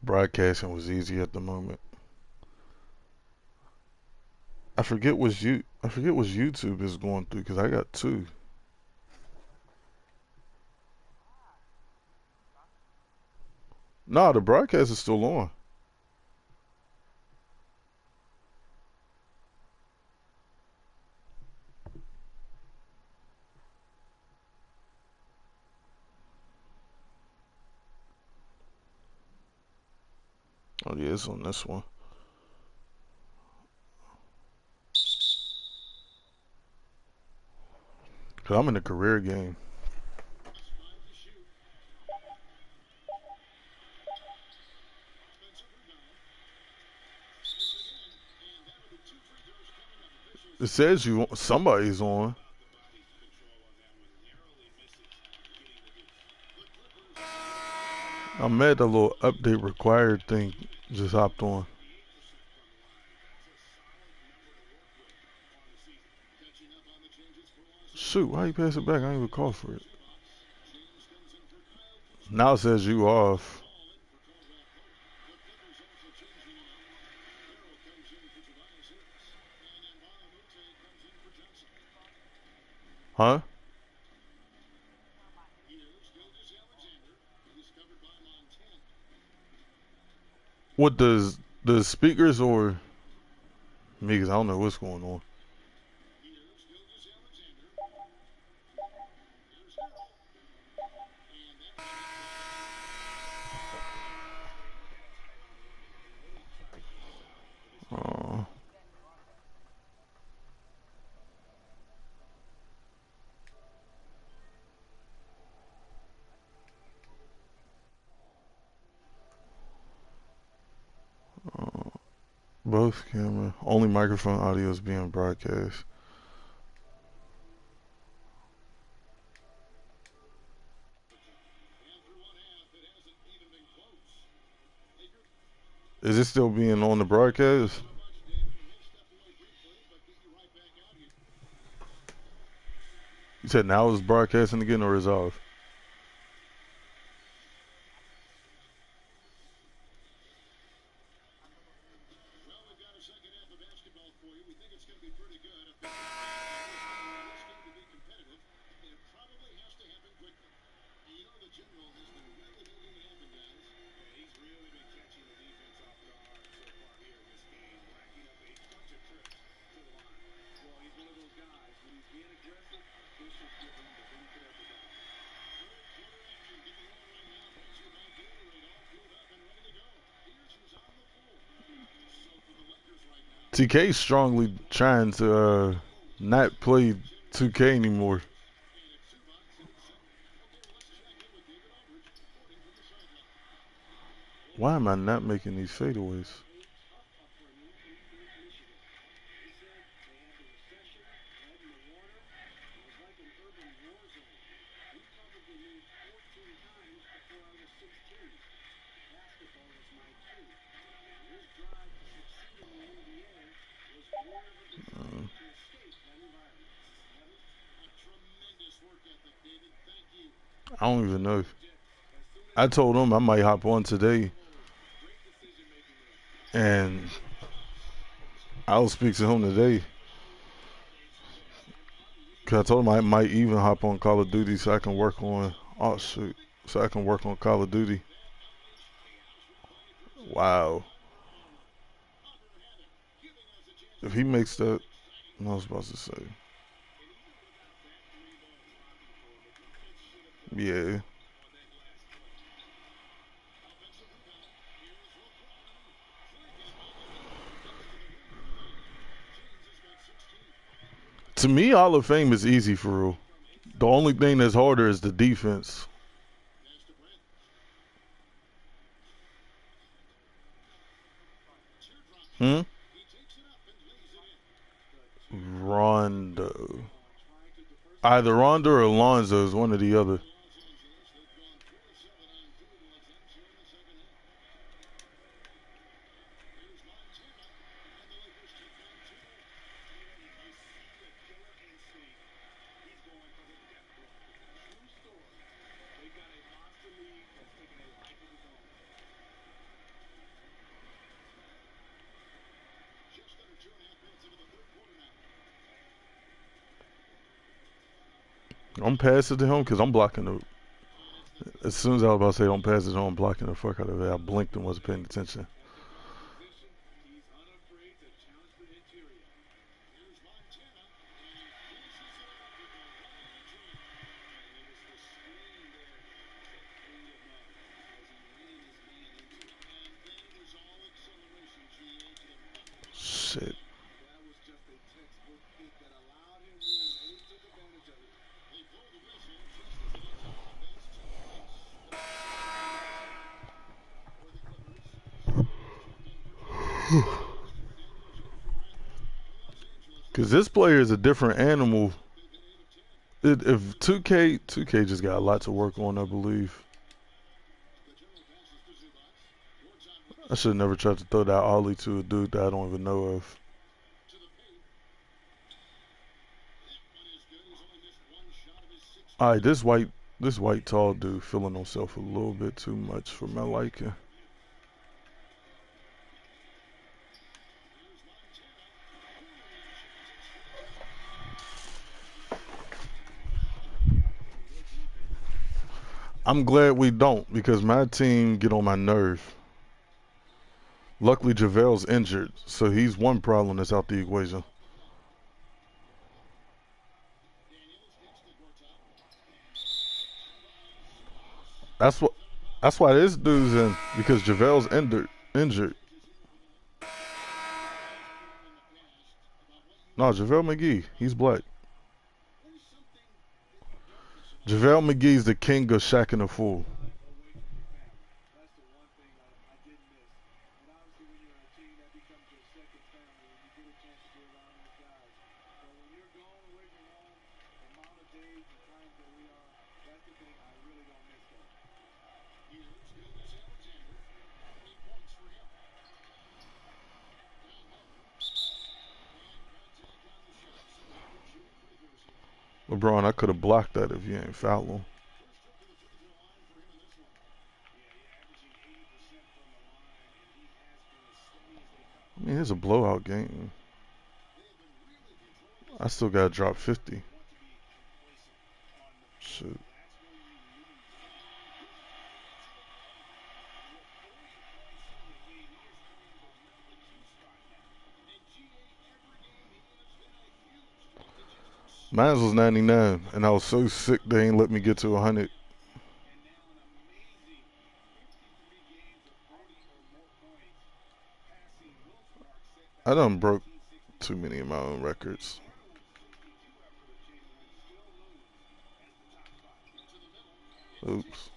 Broadcasting was easy at the moment. I forget what YouTube is going through because I got two. Nah, the broadcast is still on. Oh yeah, it's on this one. Cause I'm in the career game. It says somebody's on. I'm mad the little update required thing just hopped on. Shoot, why you pass it back? I didn't even call for it. Now it says you off. Huh? What does the speakers or me? Cause I don't know what's going on. Uh, both camera. Only microphone audio is being broadcast. Is it still being on the broadcast? You said now it's broadcasting again or is off? TK strongly trying to not play 2K anymore. Why am I not making these fadeaways? I don't even know. I told him I might hop on today and I'll speak to him today. Cause I told him I might even hop on Call of Duty so I can work on. Oh shoot! So I can work on Call of Duty. Wow. If he makes that, I was about to say. Yeah. To me, Hall of Fame is easy for real. The only thing that's harder is the defense. Hmm? Rondo. Either Rondo or Alonzo is one or the other. I'm passing to him because I'm blocking the. As soon as I was about to say don't pass it to him, I'm blocking the fuck out of it. I blinked and wasn't paying attention. Shit. Because this player is a different animal. If 2K just got a lot to work on, I believe. I should have never tried to throw that ollie to a dude that I don't even know of. All right, this white tall dude feeling himself a little bit too much for my liking. I'm glad we don't because my team get on my nerve. Luckily, JaVale's injured, so he's one problem that's out the equation. That's what. That's why this dude's in because JaVale's injured. No, JaVale McGee. He's black. JaVale McGee's the king of Shaq and the Fool. LeBron, I could have blocked that if you ain't foul him. I mean, it's a blowout game. I still got to drop 50. Shit. Mine was 99, and I was so sick they ain't let me get to 100. I done broke too many of my own records. Oops.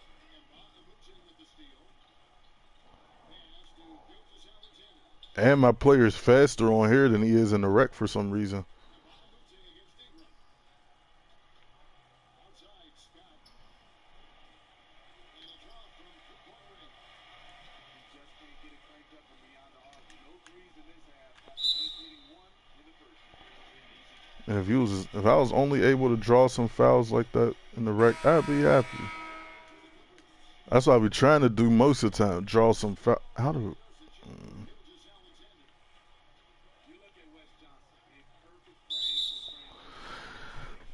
And my player's faster on here than he is in the rec for some reason. And if I was only able to draw some fouls like that in the rec, I'd be happy. That's what I be trying to do most of the time. Draw some foul. How do?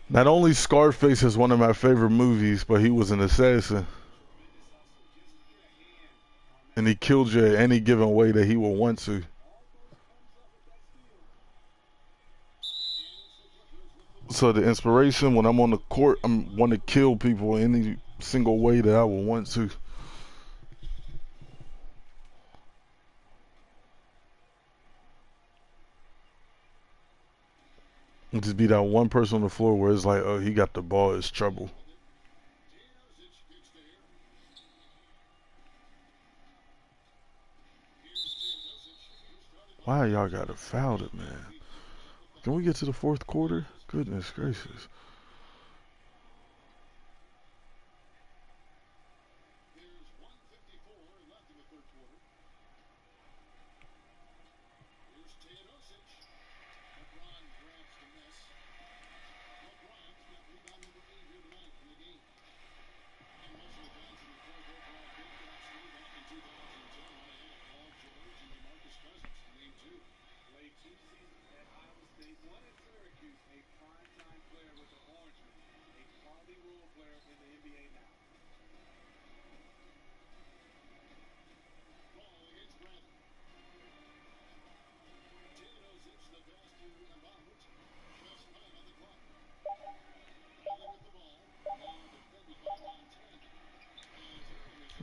Not only Scarface is one of my favorite movies, but he was an assassin, and he killed you at any given way that he would want to. So the inspiration when I'm on the court, I want to kill people any single way that I would want to. And just be that one person on the floor where it's like, oh, he got the ball, it's trouble. Why y'all got to foul it, man? Can we get to the fourth quarter? Goodness gracious.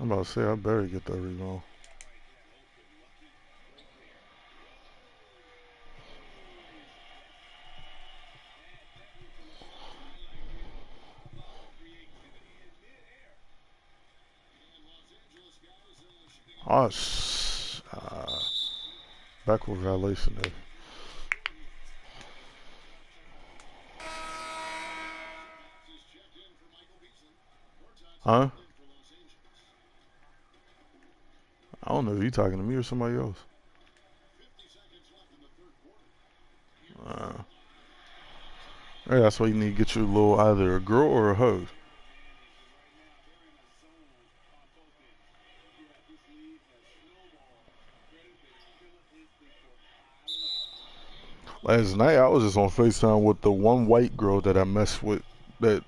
I'm about to say I better get that rebound. Oh, backward violation there. Huh? I don't know if you talking to me or somebody else. Uh, hey, that's why you need to get your little either a girl or a hoe. Last night I was just on FaceTime with the one white girl that I messed with. That,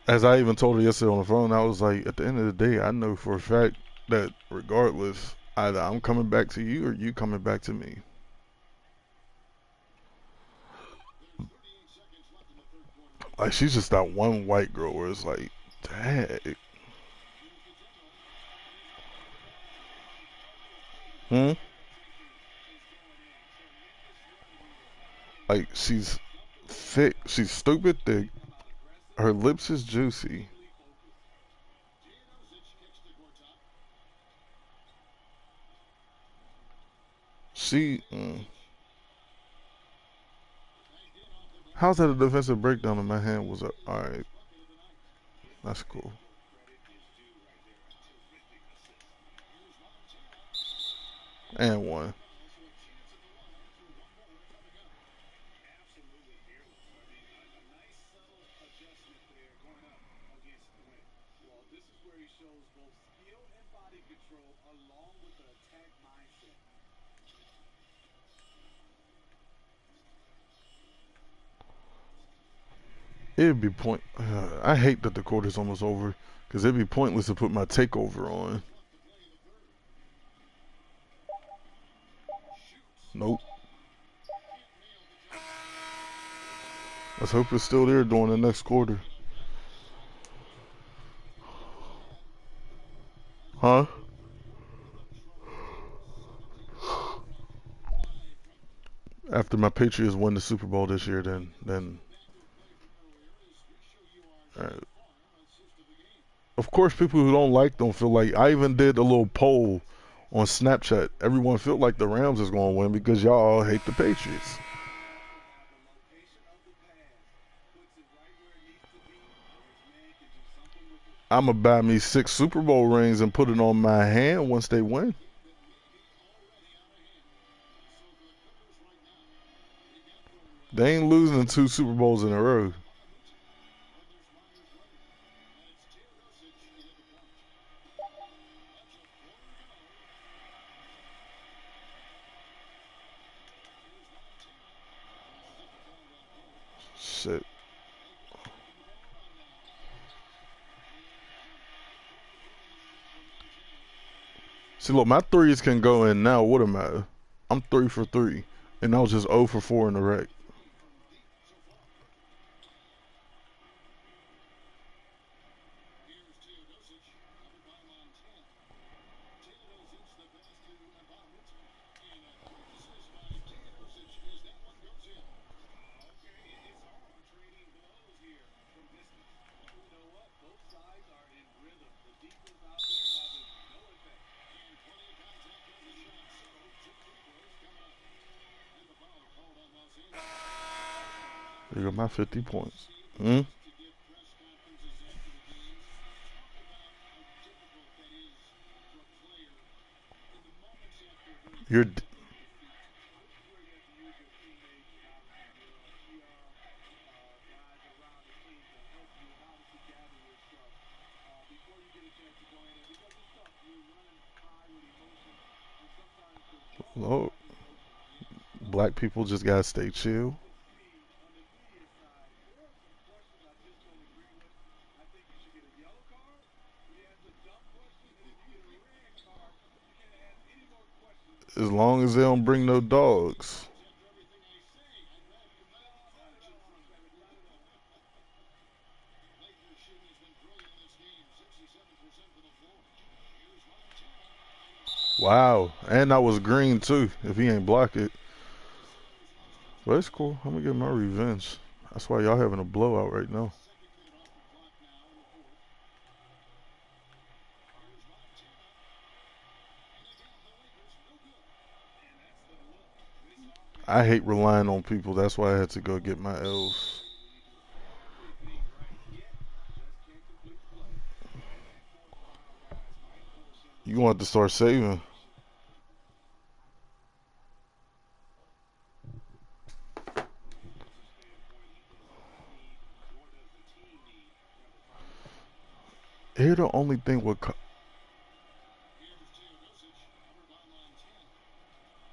as I even told her yesterday on the phone, I was like, at the end of the day, I know for a fact that regardless, either I'm coming back to you or you coming back to me. Like, she's just that one white girl where it's like, dang. Hmm? Like, she's thick. She's stupid thick. Her lips is juicy. How's that a defensive breakdown and my hand was up? Alright, that's cool. And one. It'd be point. I hate that the quarter's almost over because it'd be pointless to put my takeover on. Nope. Let's hope it's still there during the next quarter. Huh? After my Patriots win the Super Bowl this year, then. Uh, of course, people who don't like them feel like I even did a little poll on Snapchat. Everyone felt like the Rams is going to win because y'all all hate the Patriots. I'm gonna buy me 6 Super Bowl rings and put it on my hand once they win. They ain't losing 2 Super Bowls in a row. Shit. See, look, my threes can go in now. What am I? I'm 3 for 3, and I was just 0 for 4 in the wreck. There go my 50 points. Hmm? You're. Black people just gotta stay chill. As long as they don't bring no dogs. Wow. And that was green too, if he ain't block it. But it's cool. I'm gonna get my revenge. That's why y'all having a blowout right now. I hate relying on people. That's why I had to go get my L's. You want to start saving. Here the only thing with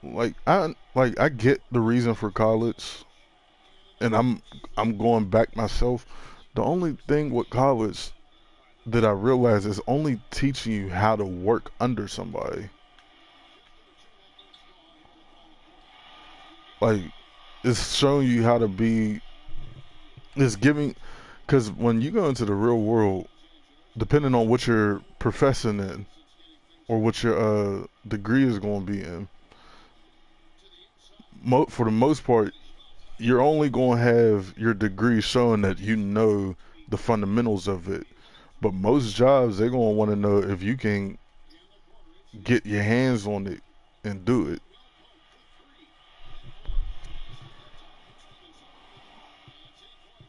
I get the reason for college, and I'm going back myself. The only thing with college that I realize is only teaching you how to work under somebody. Like it's showing you how to be. It's giving because when you go into the real world, depending on what you're professing in or what your degree is going to be in, for the most part, you're only going to have your degree showing that you know the fundamentals of it. But most jobs, they're going to want to know if you can get your hands on it and do it.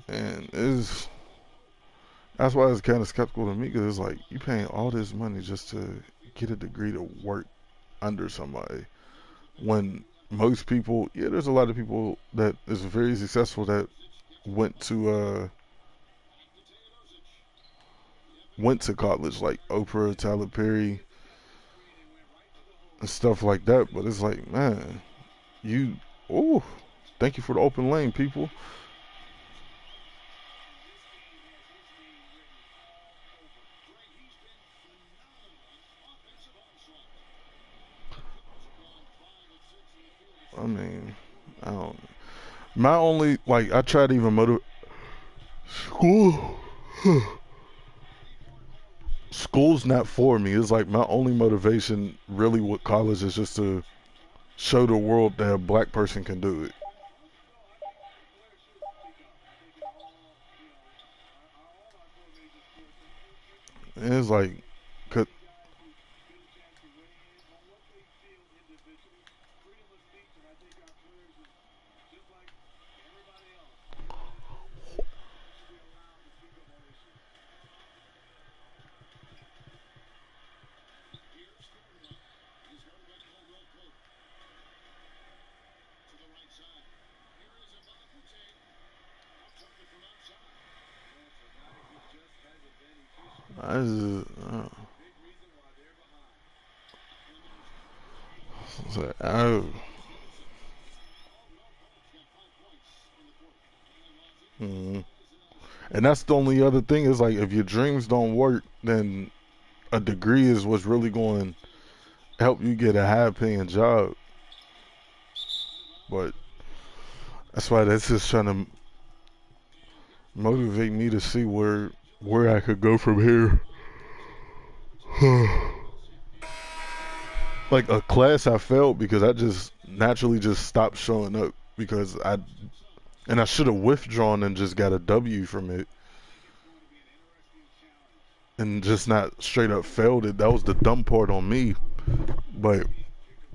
And that's why it's kind of skeptical to me because it's like you paying all this money just to get a degree to work under somebody. When most people, yeah, there's a lot of people that is very successful that went to uh went to college, like Oprah, Tyler Perry, and stuff like that. But it's like, man, you, oh, thank you for the open lane, people. I mean, I don't. My only like, I try to even motivate school. School's not for me. It's like my only motivation really with college is just to show the world that a black person can do it. And it's like, 'cause I just, it's like, mm. And that's the only other thing is like, if your dreams don't work, then a degree is what's really going to help you get a high paying job. But that's why that's just trying to motivate me to see where I could go from here. Like a class I failed because I just naturally just stopped showing up because I should have withdrawn and just got a W from it and just not straight up failed it. That was the dumb part on me. But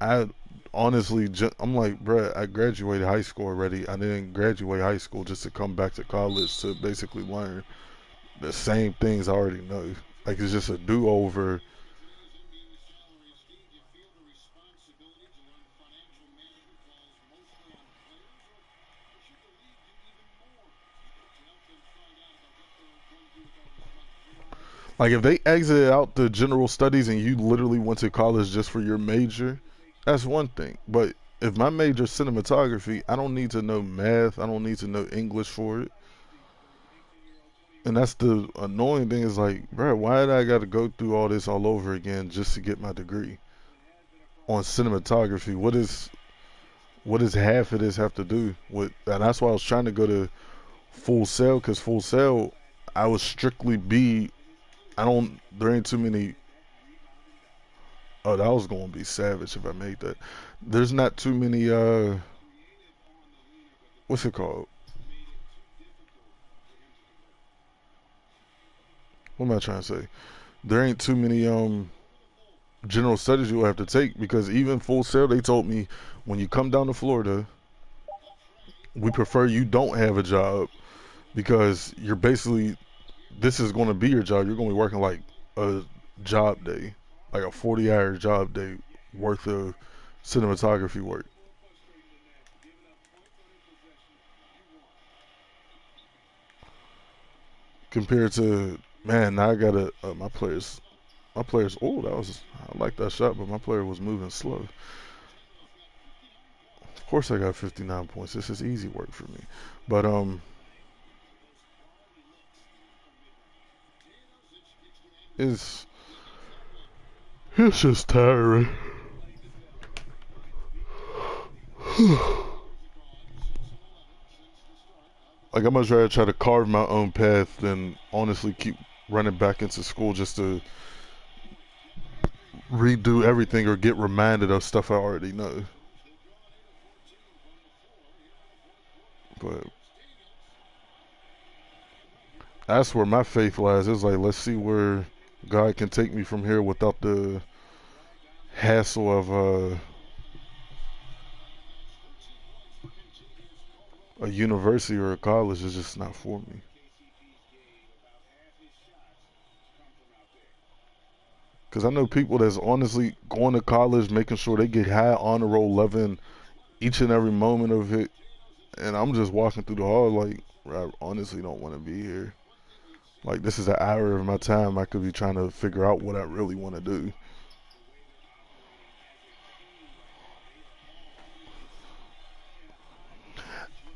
I honestly, I'm like, bruh, I graduated high school already. I didn't graduate high school just to come back to college to basically learn the same things I already know. Like it's just a do over. Like if they exited out the general studies and you literally went to college just for your major, that's one thing. But if my major is cinematography, I don't need to know math. I don't need to know English for it. And that's the annoying thing is like, bro, why did I got to go through all this all over again just to get my degree? on cinematography. What does half of this have to do with? And that's why I was trying to go to Full Sail, because Full Sail, I would strictly be. I don't. There ain't too many. Oh, that was gonna be savage if I made that. There's not too many. What's it called? What am I trying to say? There ain't too many general studies you'll have to take, because even Full Sail, they told me when you come down to Florida, we prefer you don't have a job, because you're basically, this is going to be your job. You're going to be working like a job day, like a 40-hour job day worth of cinematography work. Compared to, man, now I gotta my players. Oh, that was, I like that shot, but my player was moving slow. Of course, I got 59 points. This is easy work for me, but it's it's just tiring. Like, I'm much rather try to carve my own path than honestly keep running back into school just to redo everything or get reminded of stuff I already know. But that's where my faith lies. It's like, let's see where God can take me from here without the hassle of a university or a college. Is just not for me. Because I know people that's honestly going to college, making sure they get high honor roll, loving each and every moment of it. And I'm just walking through the hall like, I honestly don't want to be here. Like, this is an hour of my time I could be trying to figure out what I really want to do.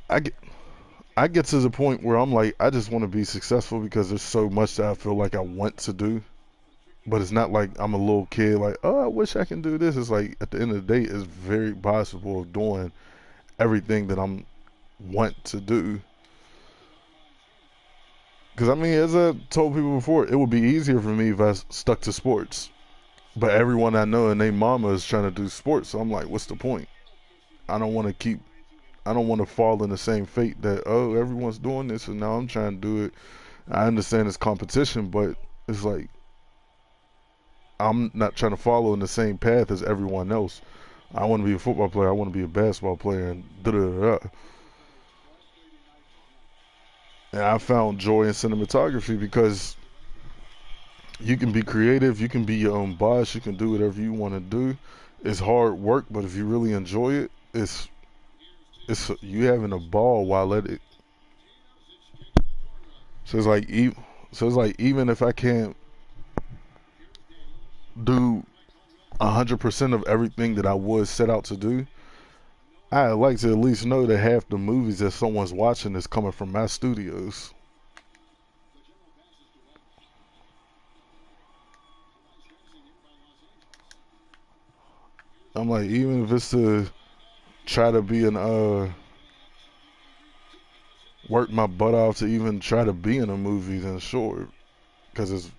I get, I get to the point where I'm like, I just want to be successful because there's so much that I feel like I want to do. But it's not like I'm a little kid, like, oh, I wish I can do this. It's like, at the end of the day, it's very possible of doing everything that I'm want to do. Because I mean, as I told people before, it would be easier for me if I stuck to sports. But everyone I know and their mama is trying to do sports, so I'm like, what's the point? I don't want to keep. I don't want to fall in the same fate that, oh, everyone's doing this and now I'm trying to do it. I understand it's competition, but it's like, I'm not trying to follow in the same path as everyone else. I want to be a football player. I want to be a basketball player, and da da da. And I found joy in cinematography because you can be creative, you can be your own boss, you can do whatever you want to do. It's hard work, but if you really enjoy it, it's you having a ball while at it. So it's like even if I can't do 100% of everything that I would set out to do, I like to at least know that half the movies that someone's watching is coming from my studios. I'm like, even if it's to try to be an work my butt off to even try to be in a movie, then sure, because it's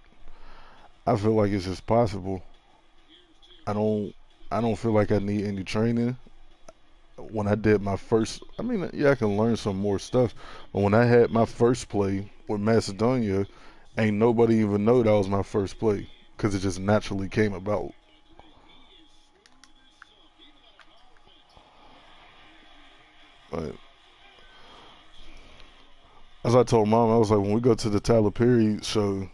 I feel like it's just possible. I don't I don't feel like I need any training. When I did my first, I mean, yeah, I can learn some more stuff. But when I had my first play with Macedonia, ain't nobody even know that was my first play because it just naturally came about. But as I told mom, I was like, when we go to the Tyler Perry show,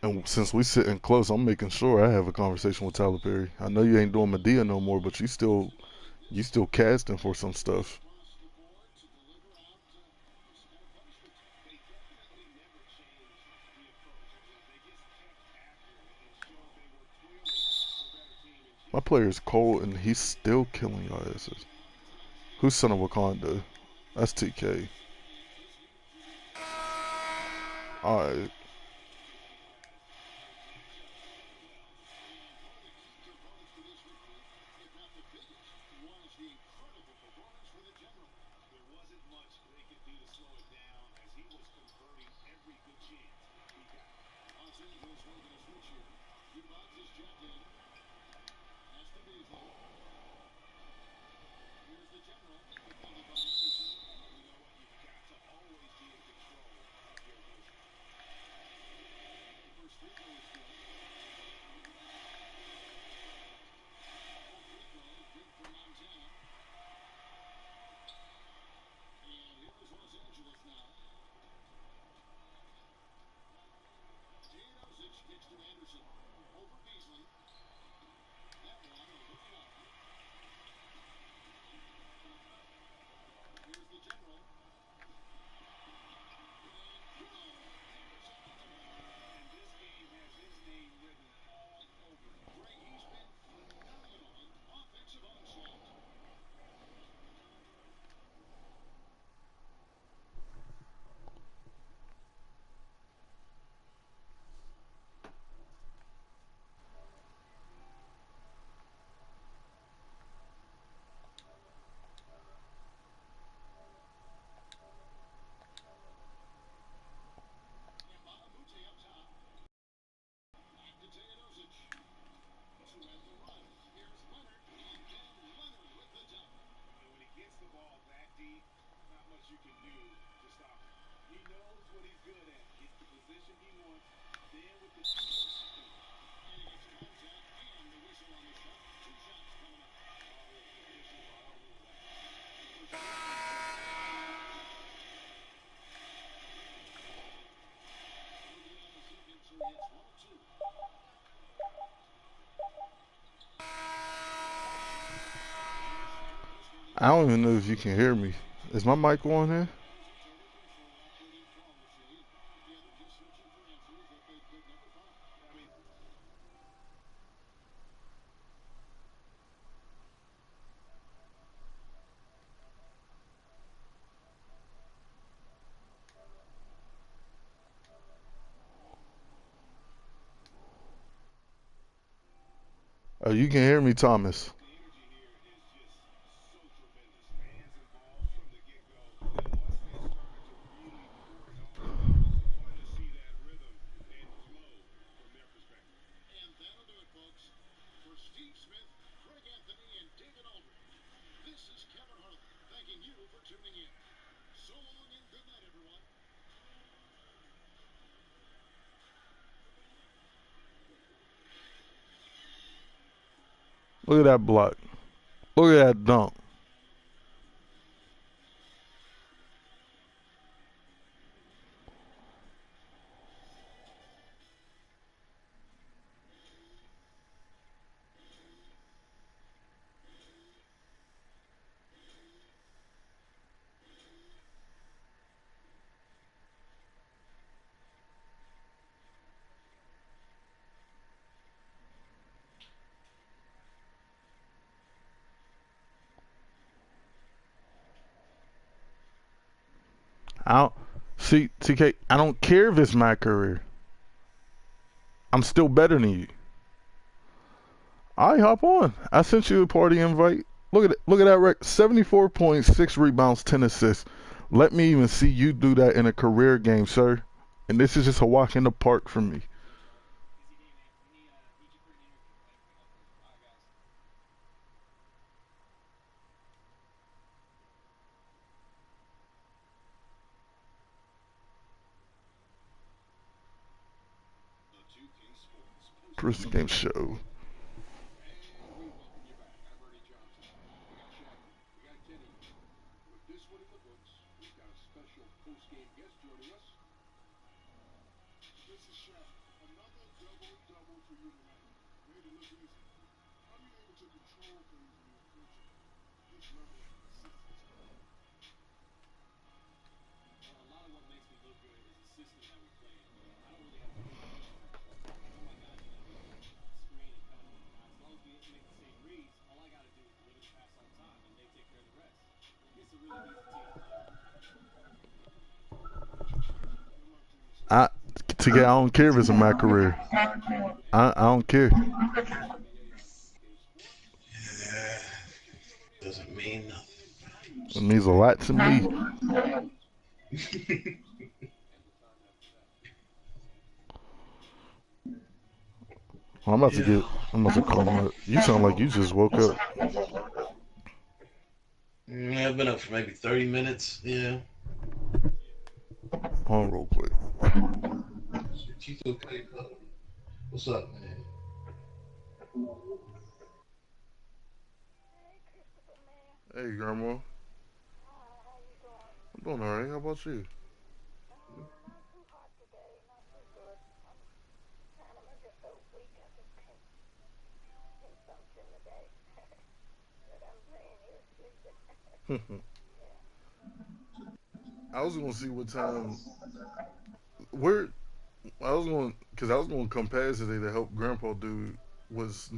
and since we sitting close, I'm making sure I have a conversation with Tyler Perry. I know you ain't doing Medea no more, but you still casting for some stuff. My player is cold, and he's still killing your asses. Who's Son of Wakanda? That's TK. All right. I don't even know if you can hear me. Is my mic on here? Oh, you can hear me, Thomas. Look at that block. Look at that dunk. I don't see TK. I don't care if it's my career. I'm still better than you. I hop on. I sent you a party invite. Look at it. Look at that record. 74 points, 6 rebounds, 10 assists. Let me even see you do that in a career game, sir. And this is just a walk in the park for me. First game show. I I don't care if it's in my career. I don't care. Yeah, doesn't mean It means a lot to me. nothing. Well, I'm about to Yeah. get. I'm about to call my. You sound like you just woke up. I've been up for maybe 30 minutes. Yeah. Hold on real quick. She's okay, bud. What's up, man? Hey, Grandma. I'm doing all right. How about you? I was gonna see what time. Where I was going, because I was going to come past today to help Grandpa do was